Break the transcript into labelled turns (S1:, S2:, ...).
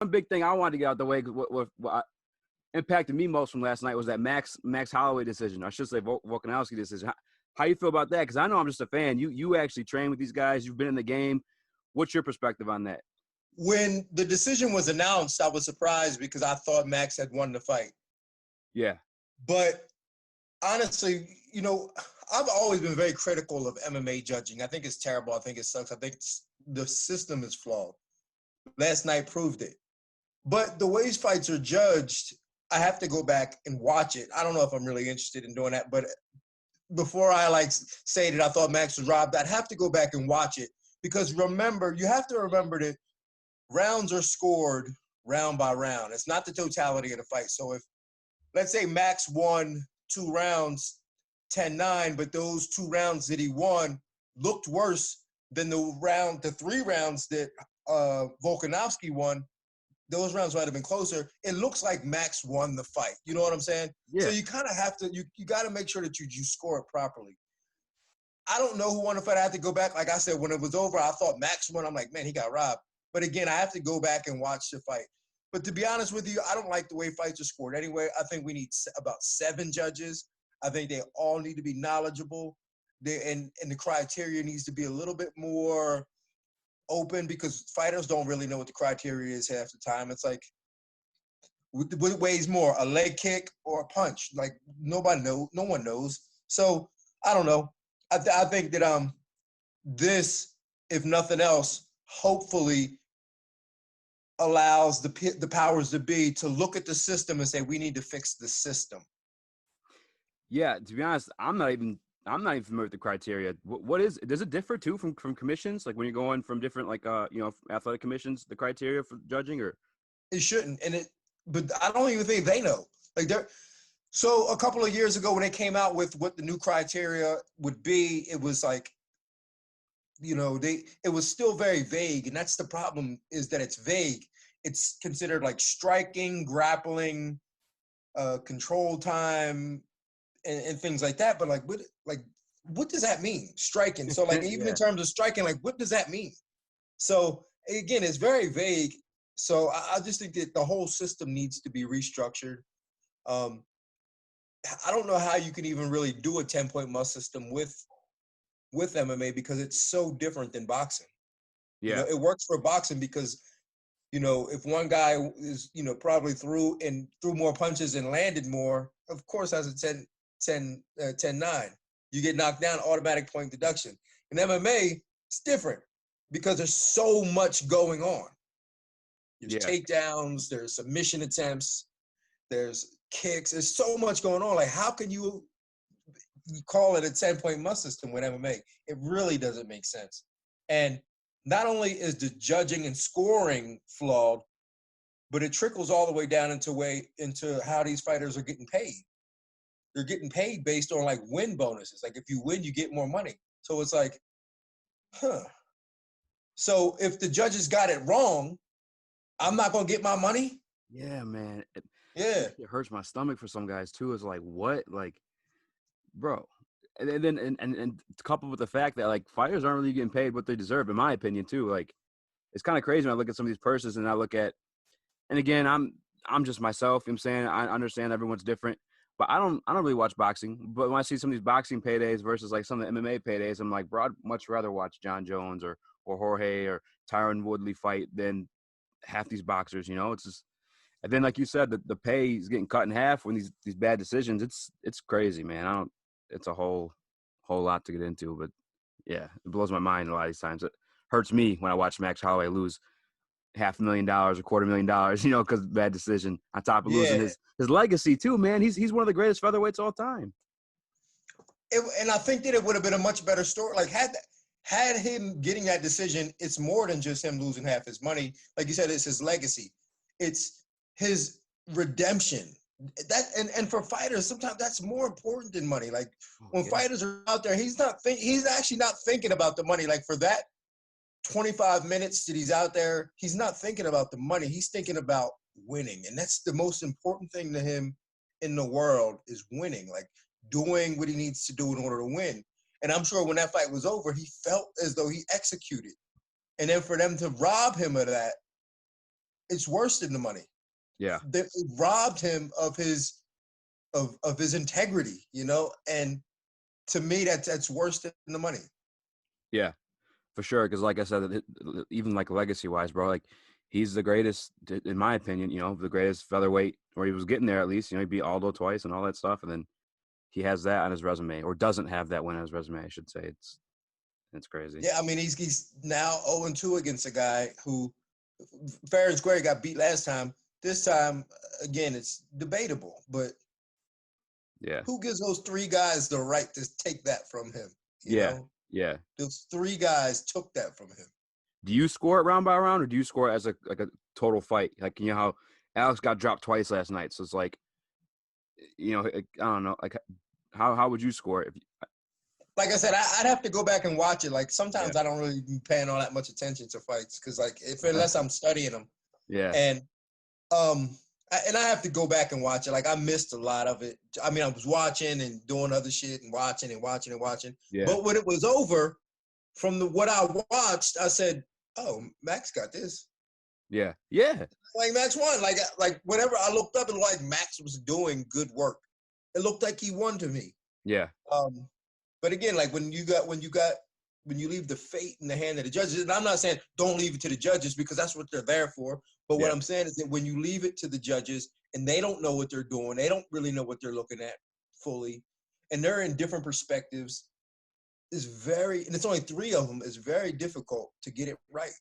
S1: one big thing I wanted to get out the way, because what impacted me most from last night was that Max Holloway decision. I should say Volkanowski decision. How you feel about that? Because I know I'm just a fan. You actually train with these guys. You've been in the game. What's your perspective on that?
S2: When the decision was announced, I was surprised because I thought Max had won the fight.
S1: Yeah.
S2: But honestly, you know, I've always been very critical of MMA judging. I think it's terrible. I think it sucks. I think the system is flawed. Last night proved it. But the way fights are judged, I have to go back and watch it. I don't know if I'm really interested in doing that, but before I say that I thought Max was robbed, I'd have to go back and watch it, because you have to remember that rounds are scored round by round. It's not the totality of the fight. So if, let's say Max won 2 rounds, 10-9, but those 2 rounds that he won looked worse than the 3 rounds that Volkanovski won, those rounds might have been closer. It looks like Max won the fight. You know what I'm saying?
S1: Yeah.
S2: So you kind of have to, you got to make sure that you score it properly. I don't know who won the fight. I have to go back. Like I said, when it was over, I thought Max won. I'm like, man, he got robbed. But again, I have to go back and watch the fight. But to be honest with you, I don't like the way fights are scored anyway. I think we need about 7 judges. I think they all need to be knowledgeable. And the criteria needs to be a little bit more open, because fighters don't really know what the criteria is half the time. It's like, what weighs more, a leg kick or a punch? Like, no one knows. So I don't know. I think that this, if nothing else, hopefully allows the powers to be to look at the system and say, we need to fix the system.
S1: Yeah, to be honest, I'm not even familiar with the criteria. Does it differ too from commissions? Like when you're going from different athletic commissions, the criteria for judging, or?
S2: It shouldn't, but I don't even think they know. So a couple of years ago when they came out with what the new criteria would be, it was like, it was still very vague, and that's the problem, is that it's vague. It's considered like striking, grappling, control time, and things like that. But what does that mean? Striking. So even in terms of striking, what does that mean? So again, it's very vague. So I just think that the whole system needs to be restructured. I don't know how you can even really do a 10-point must system with MMA, because it's so different than boxing.
S1: Yeah.
S2: It works for boxing because, if one guy is, probably threw more punches and landed more, of course has a 10-9. You get knocked down, automatic point deduction. In MMA, it's different because there's so much going on. There's takedowns, there's submission attempts, there's kicks. There's so much going on. Like, how can you call it a 10-point must system with MMA? It really doesn't make sense. And not only is the judging and scoring flawed, but it trickles all the way down into how these fighters are getting paid. They're getting paid based on win bonuses. Like, if you win, you get more money. So it's like, So if the judges got it wrong, I'm not going to get my money?
S1: Yeah, man.
S2: It
S1: hurts my stomach for some guys too. It's like, what? Like, bro. And then coupled with the fact that fighters aren't really getting paid what they deserve, in my opinion, too. Like, it's kind of crazy when I look at some of these purses and I look at, and again, I'm just myself. You know what I'm saying? I understand everyone's different, but I don't really watch boxing. But when I see some of these boxing paydays versus some of the MMA paydays, I'm like, bro, I'd much rather watch John Jones or Jorge or Tyron Woodley fight than half these boxers. It's just, and then like you said, the pay is getting cut in half when these bad decisions. It's crazy, man. It's a whole lot to get into, but yeah, it blows my mind a lot of these times. It hurts me when I watch Max Holloway lose $500,000 or $250,000, because of bad decision, on top of losing his legacy too, man. He's one of the greatest featherweights all time.
S2: And I think that it would have been a much better story. Had him getting that decision, it's more than just him losing half his money. Like you said, it's his legacy. It's his redemption. That and for fighters, sometimes that's more important than money. When fighters are out there, he's actually not thinking about the money. For that 25 minutes that he's out there, he's not thinking about the money. He's thinking about winning. And that's the most important thing to him in the world, is winning, doing what he needs to do in order to win. And I'm sure when that fight was over, he felt as though he executed. And then for them to rob him of that, it's worse than the money.
S1: Yeah.
S2: They robbed him of his integrity, you know, and to me that's worse than the money.
S1: Yeah, for sure. Because like I said, even like legacy wise, bro, like he's the greatest, in my opinion, you know, the greatest featherweight, or he was getting there at least. You know, he beat Aldo twice and all that stuff. And then he has that on his resume, or doesn't have that win on his resume, I should say. It's crazy.
S2: Yeah, I mean, he's now 0-2 against a guy who, fair and square, got beat last time. This time, again, it's debatable, but
S1: Yeah.
S2: who gives those three guys the right to take that from him? You know?
S1: Yeah.
S2: Those three guys took that from him.
S1: Do you score it round by round, or do you score it as a total fight? Like, you know how Alex got dropped twice last night, so it's like, you know, I don't know, like how would you score it?
S2: Like I said, I'd have to go back and watch it. Like sometimes I don't really be paying all that much attention to fights because, like, unless I'm studying them.
S1: Yeah.
S2: And I have to go back and watch it. Like I missed a lot of it. I mean, I was watching and doing other shit and watching.
S1: Yeah.
S2: But when it was over, from what I watched, I said, "Oh, Max got this."
S1: Yeah.
S2: Like Max won. Like whenever I looked up, it looked like Max was doing good work. It looked like he won to me.
S1: Yeah.
S2: But again, like when you leave the fate in the hand of the judges, and I'm not saying don't leave it to the judges because that's what they're there for. But what I'm saying is that when you leave it to the judges and they don't know what they're doing, they don't really know what they're looking at fully, and they're in different perspectives, and it's only three of them, it's very difficult to get it right.